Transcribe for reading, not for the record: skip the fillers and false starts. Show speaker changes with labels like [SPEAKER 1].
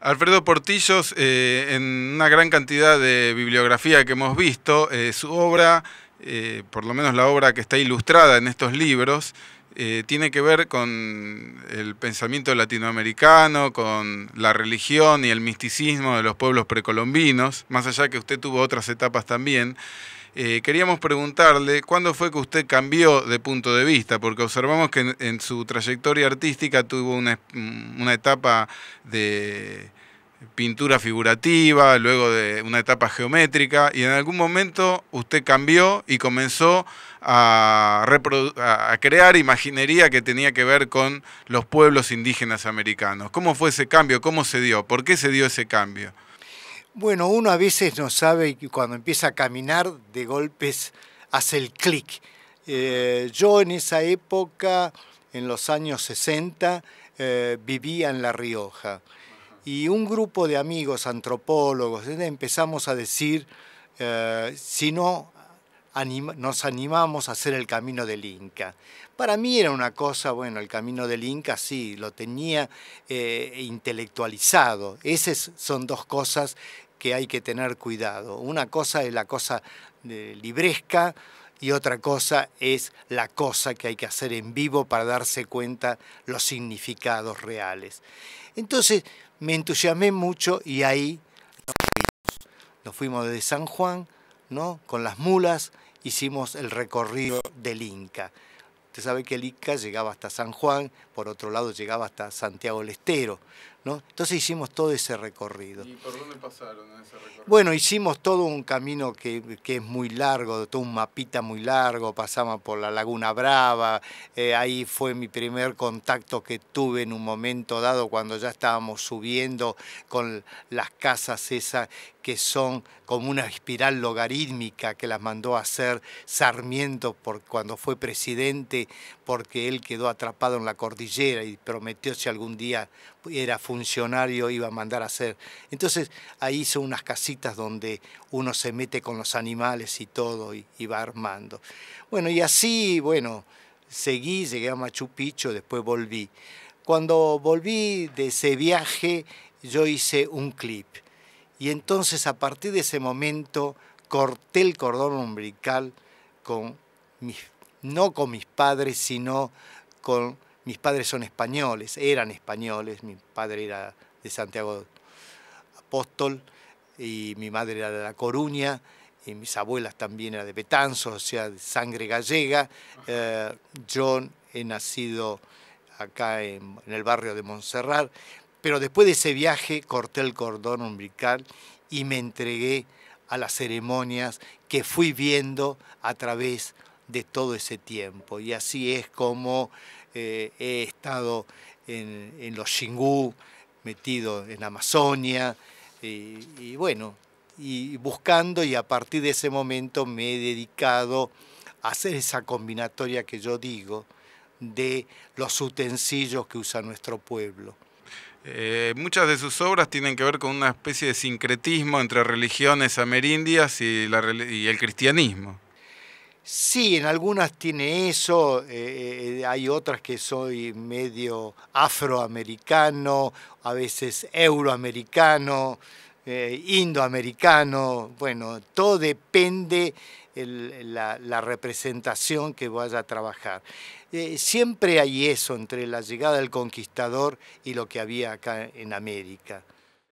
[SPEAKER 1] Alfredo Portillos, en una gran cantidad de bibliografía que hemos visto, su obra, por lo menos la obra que está ilustrada en estos libros, tiene que ver con el pensamiento latinoamericano, con la religión y el misticismo de los pueblos precolombinos, más allá que usted tuvo otras etapas también. Queríamos preguntarle cuándo fue que usted cambió de punto de vista, porque observamos que en su trayectoria artística tuvo una etapa de pintura figurativa, luego de una etapa geométrica, y en algún momento usted cambió y comenzó a crear imaginería que tenía que ver con los pueblos indígenas americanos. ¿Cómo fue ese cambio? ¿Cómo se dio? ¿Por qué se dio ese cambio?
[SPEAKER 2] Bueno, uno a veces no sabe que cuando empieza a caminar, de golpes hace el clic. Yo en esa época, en los años 60, vivía en La Rioja. Y un grupo de amigos antropólogos empezamos a decir, si no nos animamos a hacer el camino del Inca. Para mí era una cosa, bueno, el camino del Inca sí, lo tenía intelectualizado. Esas son dos cosas que hay que tener cuidado. Una cosa es la cosa libresca y otra cosa es la cosa que hay que hacer en vivo para darse cuenta los significados reales. Entonces me entusiasmé mucho y ahí nos fuimos desde San Juan, ¿no? Con las mulas hicimos el recorrido del Inca. Usted sabe que el Inca llegaba hasta San Juan, por otro lado llegaba hasta Santiago del Estero, ¿no? Entonces hicimos todo ese recorrido.
[SPEAKER 1] ¿Y por dónde pasaron en ese recorrido?
[SPEAKER 2] Bueno, hicimos todo un camino que es muy largo, todo un mapita muy largo, pasamos por la Laguna Brava, ahí fue mi primer contacto que tuve en un momento dado cuando ya estábamos subiendo con las casas esas que son como una espiral logarítmica que las mandó a hacer Sarmiento cuando fue presidente, porque él quedó atrapado en la cordillera y prometió si algún día era funcionario iba a mandar a hacer. Entonces ahí hizo unas casitas donde uno se mete con los animales y todo y va armando. Bueno, y así, bueno, seguí, llegué a Machu Picchu, después volví. Cuando volví de ese viaje yo hice un clip. Y entonces a partir de ese momento corté el cordón umbilical no con mis padres, sino con... Mis padres son españoles, eran españoles, mi padre era de Santiago Apóstol y mi madre era de La Coruña y mis abuelas también eran de Betanzos, o sea, de sangre gallega. Yo he nacido acá en el barrio de Montserrat, pero después de ese viaje corté el cordón umbilical y me entregué a las ceremonias que fui viendo a través de todo ese tiempo. Y así es como he estado en los Xingu, metido en Amazonia, y bueno, y buscando, y a partir de ese momento me he dedicado a hacer esa combinatoria que yo digo de los utensilios que usa nuestro pueblo.
[SPEAKER 1] Muchas de sus obras tienen que ver con una especie de sincretismo entre religiones amerindias y el cristianismo.
[SPEAKER 2] Sí, en algunas tiene eso, hay otras que soy medio afroamericano, a veces euroamericano, indoamericano, bueno, todo depende la representación que vaya a trabajar. Siempre hay eso entre la llegada del conquistador y lo que había acá en América.